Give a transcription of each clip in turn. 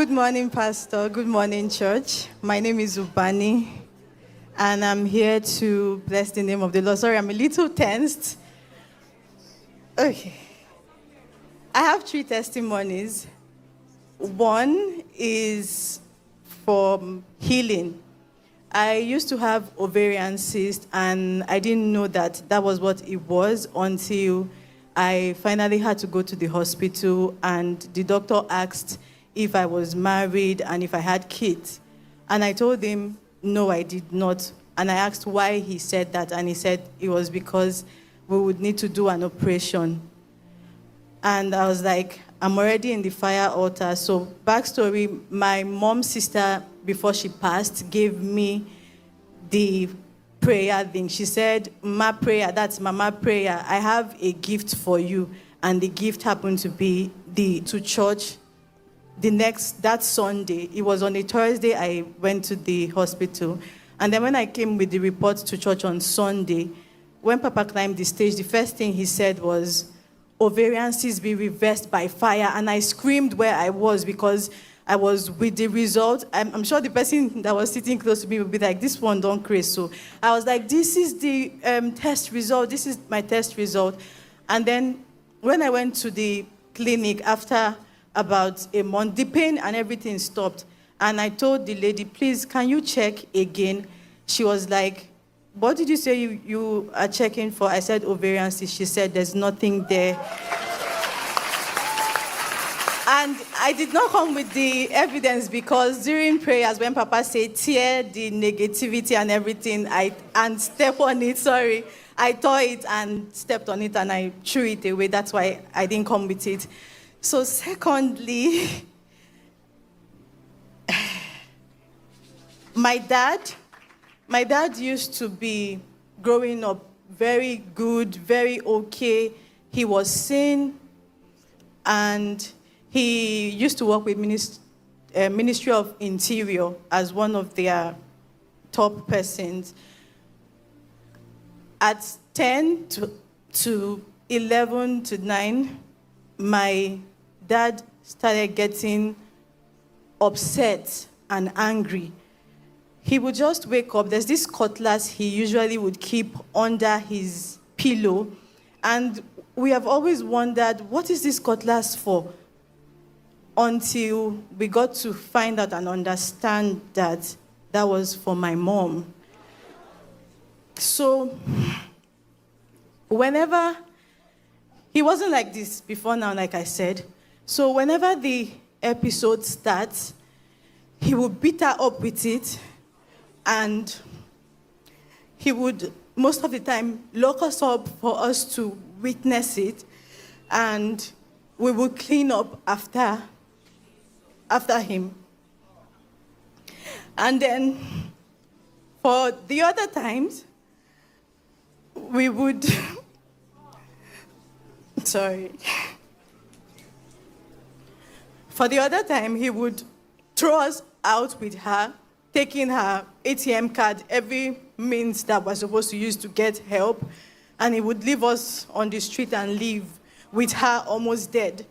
Good morning, Pastor. Good morning, church. My name is Ubani, and I'm here to bless the name of the Lord. Sorry, I'm a little tensed. Okay. I have 3 testimonies. One is for healing. I used to have ovarian cyst, and I didn't know that that was what it was until I finally had to go to the hospital, and the doctor asked if I was married and if I had kids. And I told him, no, I did not. And I asked why he said that, and he said it was because we would need to do an operation. And I was like, I'm already in the fire altar. So backstory, my mom's sister, before she passed, gave me the prayer thing. She said, Ma prayer, that's Mama prayer. I have a gift for you. And the gift happened to be to church that Sunday. It was on a Thursday I went to the hospital. And then when I came with the report to church on Sunday, when Papa climbed the stage, the first thing he said was, ovarian cyst be reversed by fire. And I screamed where I was because I was with the result. I'm sure the person that was sitting close to me would be like, this one don't craze. So I was like, this is the test result. This is my test result. And then when I went to the clinic after about a month, the pain and everything stopped. And I told the lady, please, can you check again? She was like, what did you say you are checking for? I said ovarian cyst. She said, there's nothing there. And I did not come with the evidence because during prayers, when Papa said, tear the negativity and everything, and step on it, I tore it and stepped on it and I threw it away. That's why I didn't come with it. So secondly, my dad used to be, growing up, very good, very okay. He was sane, and he used to work with Ministry of Interior as one of their top persons. At 10 to 11 to 9, my dad started getting upset and angry. He would just wake up. There's this cutlass he usually would keep under his pillow. And we have always wondered, what is this cutlass for? Until we got to find out and understand that that was for my mom. So whenever, he wasn't like this before now, like I said. So whenever the episode starts, he would beat her up with it, and he would, most of the time, lock us up for us to witness it, and we would clean up after him. And then, for the other times, we would... For the other time, he would throw us out with her, taking her ATM card, every means that we're supposed to use to get help, and he would leave us on the street and leave with her almost dead.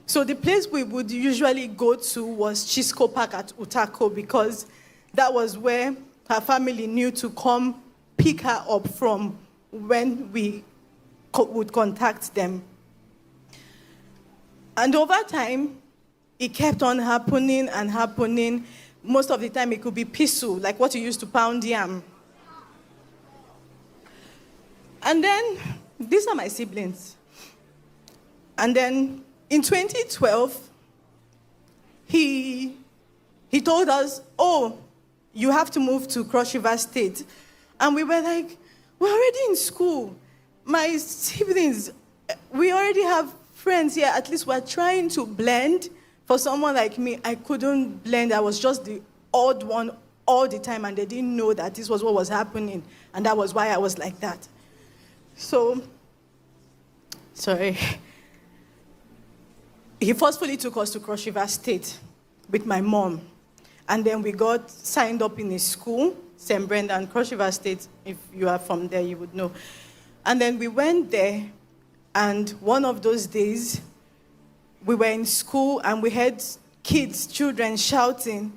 So the place we would usually go to was Chisco Park at Utako, because that was where her family knew to come pick her up from when we would contact them. And over time, it kept on happening and happening. Most of the time, it could be pisu, like what you used to pound yam. And then, these are my siblings. And then, in 2012, he told us, oh, you have to move to Cross River State. And we were like, we're already in school. My siblings, we already have friends here. At least we're trying to blend. For someone like me, I couldn't blend. I was just the odd one all the time, and they didn't know that this was what was happening, and that was why I was like that. So, he forcefully took us to Cross River State with my mom, and then we got signed up in a school, St. Brendan, Cross River State. If you are from there, you would know. And then we went there, and one of those days, we were in school, and we heard kids, children shouting.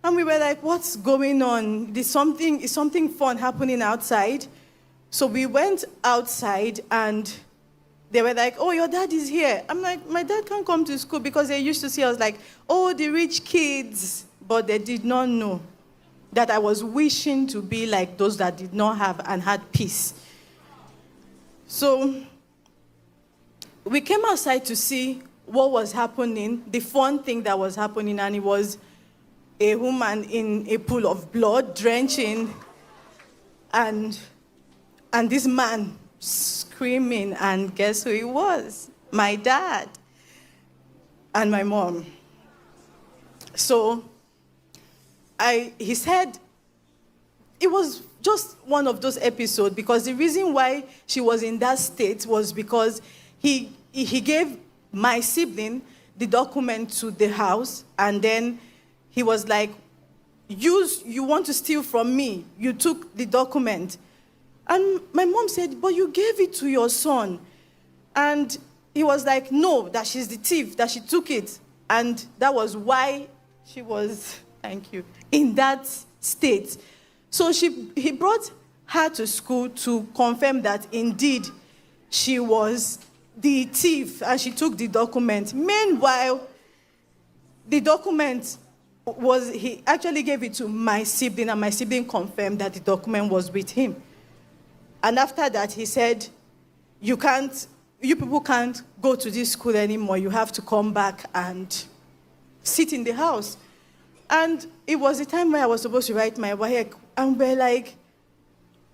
And we were like, what's going on? Is something fun happening outside? So we went outside and they were like, oh, your dad is here. I'm like, my dad can't come to school because they used to see us like, oh, the rich kids. But they did not know that I was wishing to be like those that did not have and had peace. So we came outside to see what was happening, the fun thing that was happening, and it was a woman in a pool of blood, drenching, and this man screaming, and guess who it was? My dad and my mom. So he said it was just one of those episodes because the reason why she was in that state was because he gave my sibling the document to the house, and then he was like, you want to steal from me. You took the document. And my mom said, but you gave it to your son. And he was like, no, that she's the thief, that she took it. And that was why she was, thank you, in that state. So he brought her to school to confirm that indeed she was the thief and she took the document. Meanwhile, the document he actually gave it to my sibling, and my sibling confirmed that the document was with him. And after that, he said, you people can't go to this school anymore. You have to come back and sit in the house. And it was the time where I was supposed to write my WAEC, and we're like,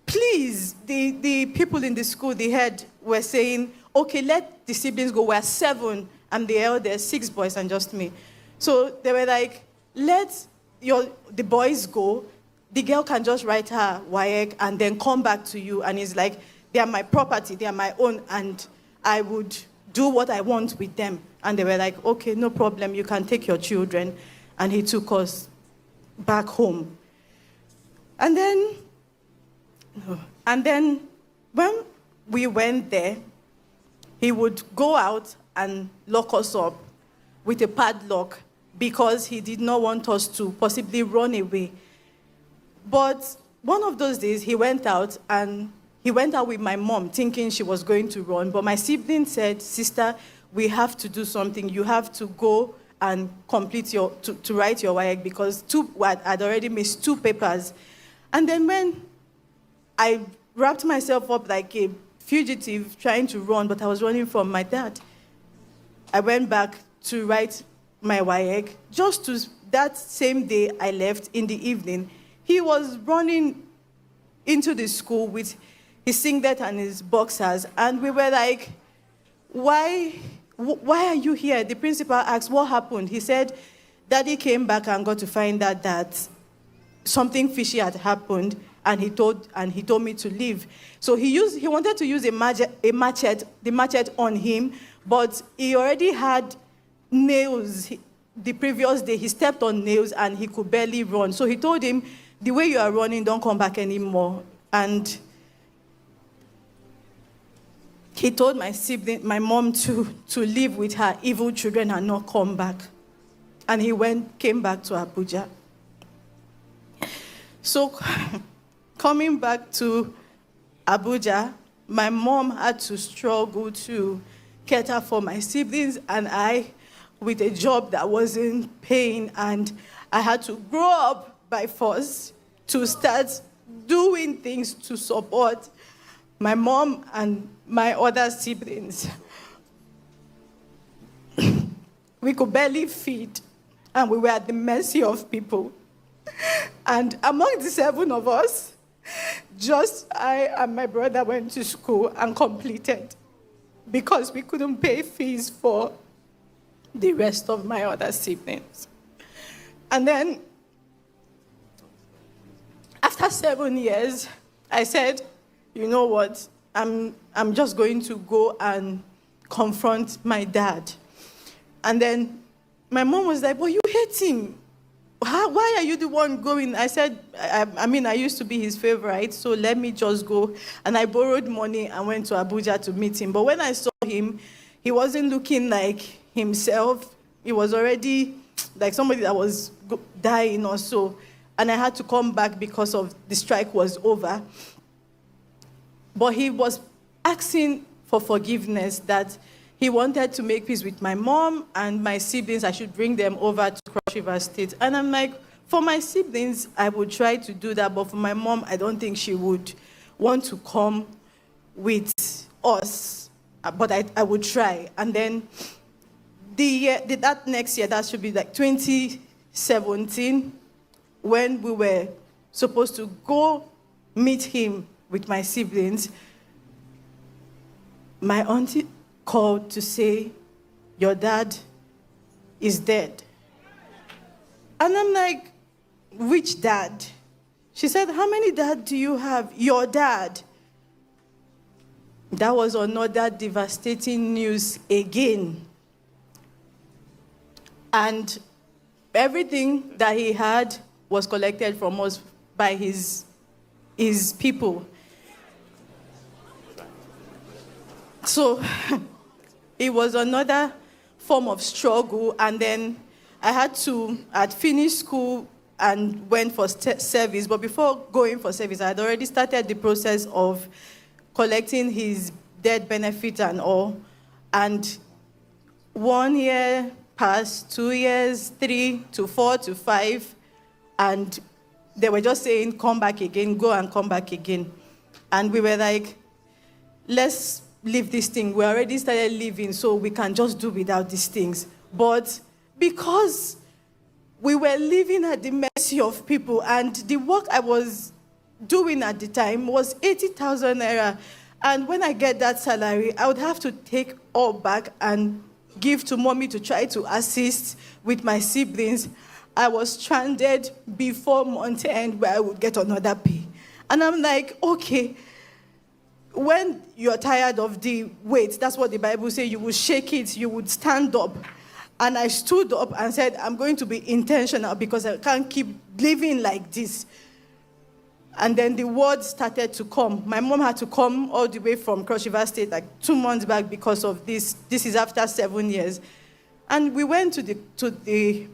please, the people in the school, the head, were saying, okay, let the siblings go. We're 7, and the elders, 6 boys and just me. So they were like, let the boys go. The girl can just write her WAEC and then come back to you. And it's like, they are my property, they are my own, and I would do what I want with them. And they were like, okay, no problem, you can take your children. And he took us back home. And then when we went there, he would go out and lock us up with a padlock because he did not want us to possibly run away. But one of those days, he went out with my mom, thinking she was going to run. But my sibling said, sister, we have to do something. You have to go and complete to write your WAEC because I'd already missed 2 papers. And then when I wrapped myself up like a fugitive trying to run, but I was running from my dad, I went back to write my WAEC. Just to that same day I left in the evening, he was running into the school with his singlet and his boxers, and we were like, why are you here? The principal asked, what happened? He said, Daddy came back and got to find out that something fishy had happened, and he told me to leave. So he wanted to use the machete on him, but he already had nails. The previous day, he stepped on nails and he could barely run. So he told him, the way you are running, don't come back anymore. And he told my mom to live with her evil children and not come back. And he came back to Abuja. So coming back to Abuja, my mom had to struggle to cater for my siblings and I with a job that wasn't paying, and I had to grow up by force to start doing things to support my mom and my other siblings. We could barely feed, and we were at the mercy of people. And among the 7 of us, just I and my brother went to school and completed because we couldn't pay fees for the rest of my other siblings. And then, after 7 years, I said, you know what, I'm just going to go and confront my dad. And then my mom was like, well, you hate him. Why are you the one going? I said, I used to be his favorite, so let me just go. And I borrowed money and went to Abuja to meet him. But when I saw him, he wasn't looking like himself. He was already like somebody that was dying or so, and I had to come back because of the strike was over. But he was asking for forgiveness, that he wanted to make peace with my mom and my siblings. I should bring them over to Cross River State. And I'm like, for my siblings, I would try to do that, but for my mom, I don't think she would want to come with us. But I would try. And then that next year, that should be like 2017, when we were supposed to go meet him with my siblings, my auntie called to say, your dad is dead. And I'm like, which dad? She said, how many dads do you have? Your dad. That was another devastating news again. And everything that he had was collected from us by his people. So it was another form of struggle. And then I'd finished school and went for service. But before going for service, I had already started the process of collecting his death benefit and all. And 1 year passed, 2 years, 3 to 4 to 5. And they were just saying, come back again, go and come back again. And we were like, let's leave this thing. We already started living, so we can just do without these things. But because we were living at the mercy of people, and the work I was doing at the time was 80,000 naira. And when I get that salary, I would have to take all back and give to mommy to try to assist with my siblings. I was stranded before month end where I would get another pay. And I'm like, okay, when you're tired of the weight, that's what the Bible says, you would shake it, you would stand up. And I stood up and said, I'm going to be intentional because I can't keep living like this. And then the word started to come. My mom had to come all the way from Cross River State like 2 months back because of this. This is after 7 years. And we went to the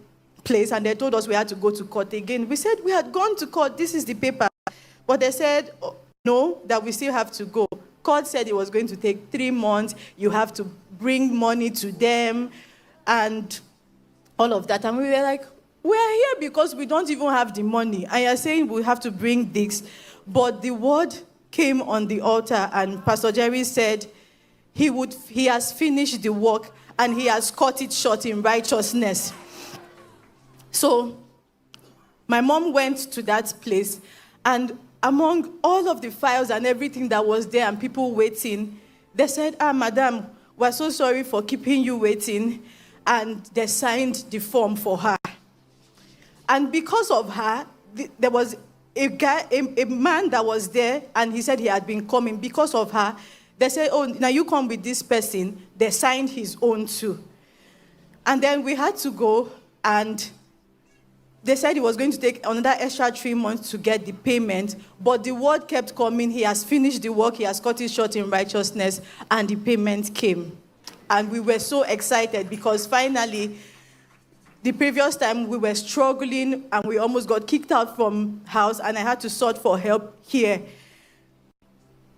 place, and they told us we had to go to court again. We said we had gone to court. This is the paper. But they said, oh, no, that we still have to go. Court said it was going to take 3 months. You have to bring money to them and all of that. And we were like, we are here because we don't even have the money. And you're saying we have to bring this. But the word came on the altar, and Pastor Jerry said he has finished the work and he has cut it short in righteousness. So my mom went to that place, and among all of the files and everything that was there and people waiting, they said, madam, we're so sorry for keeping you waiting. And they signed the form for her. And because of her, there was a man that was there, and he said he had been coming. Because of her, they said, oh, now you come with this person. They signed his own too. And then we had to go, and they said it was going to take another extra 3 months to get the payment, but the word kept coming. He has finished the work. He has cut it short in righteousness, and the payment came. And we were so excited because finally, the previous time we were struggling and we almost got kicked out from house, and I had to sort for help here.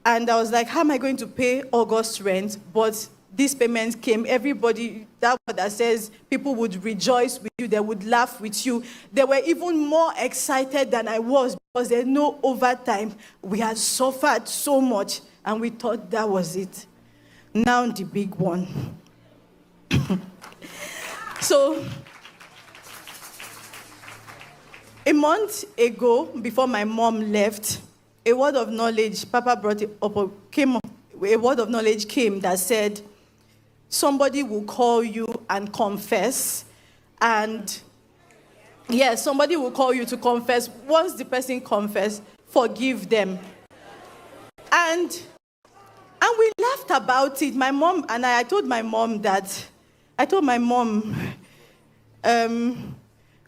And I was like, how am I going to pay August rent? But this payment came. Everybody, that word that says people would rejoice with you, they would laugh with you. They were even more excited than I was because there's no overtime. We had suffered so much, and we thought that was it. Now the big one. So, a month ago, before my mom left, a word of knowledge, Papa brought it up, a word of knowledge came that said, somebody will call you and confess. And yes, somebody will call you to confess. Once the person confesses, forgive them. And we laughed about it. My mom and I told my mom,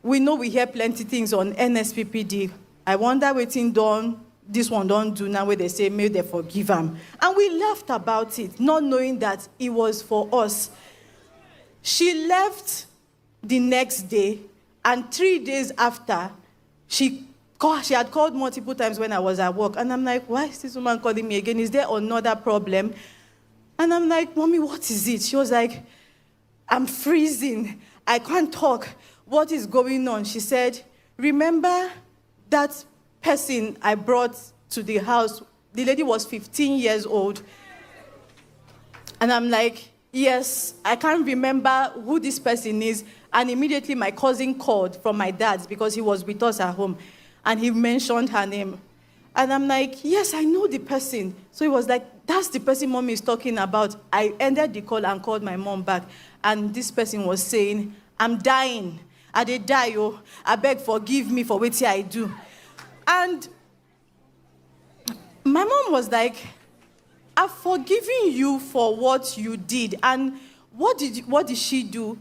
we know we hear plenty things on NSPPD. I wonder what this one don't do now where they say, may they forgive him. And we laughed about it, not knowing that it was for us. She left the next day, and 3 days after, she had called multiple times when I was at work. And I'm like, why is this woman calling me again? Is there another problem? And I'm like, Mommy, what is it? She was like, I'm freezing. I can't talk. What is going on? She said, remember that person I brought to the house? The lady was 15 years old. And I'm like, yes, I can't remember who this person is. And immediately my cousin called from my dad's because he was with us at home. And he mentioned her name. And I'm like, yes, I know the person. So he was like, that's the person Mommy is talking about. I ended the call and called my mom back. And this person was saying, I'm dying. I did die, oh. I beg forgive me for what I do. And my mom was like, I've forgiven you for what you did. And what did she do?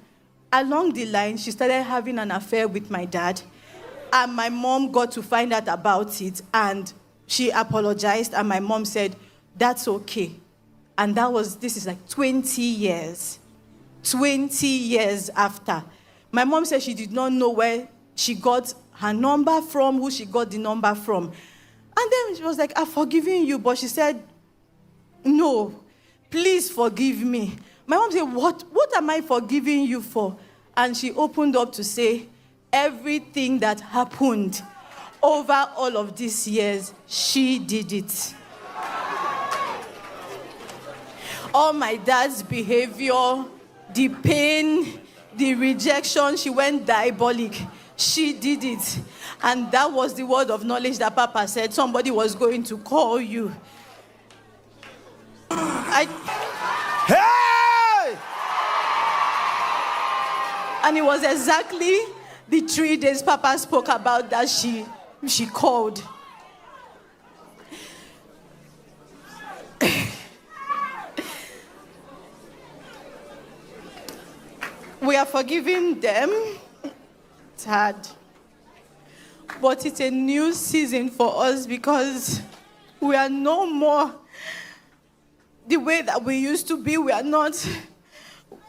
Along the line, she started having an affair with my dad. And my mom got to find out about it. And she apologized. And my mom said, that's okay. And this is like 20 years. 20 years after. My mom said she did not know where she got her number from, who she got the number from. And then she was like, I've forgiven you. But she said, no, please forgive me. My mom said, what am I forgiving you for? And she opened up to say, everything that happened over all of these years, she did it. All my dad's behavior, the pain, the rejection, she went diabolic. She did it. And that was the word of knowledge that Papa said somebody was going to call you. Hey! And it was exactly the 3 days Papa spoke about that she called. We are forgiving them. It's hard. But it's a new season for us because we are no more the way that we used to be. We are not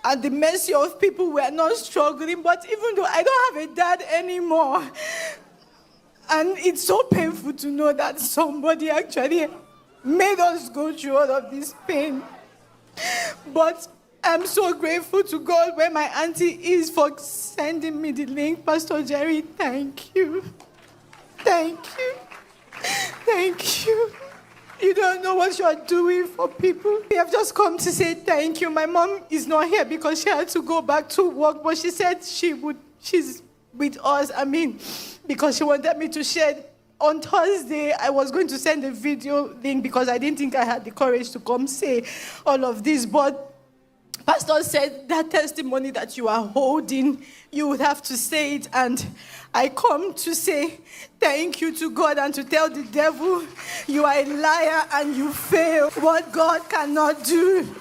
at the mercy of people. We are not struggling. But even though I don't have a dad anymore, and it's so painful to know that somebody actually made us go through all of this pain. But I'm so grateful to God where my auntie is for sending me the link. Pastor Jerry, thank you. Thank you. Thank you. You don't know what you're doing for people. We have just come to say thank you. My mom is not here because she had to go back to work, but she said she's with us, because she wanted me to share. On Thursday, I was going to send a video link because I didn't think I had the courage to come say all of this, but Pastor said that testimony that you are holding, you would have to say it. And I come to say thank you to God and to tell the devil you are a liar and you fail. What God cannot do,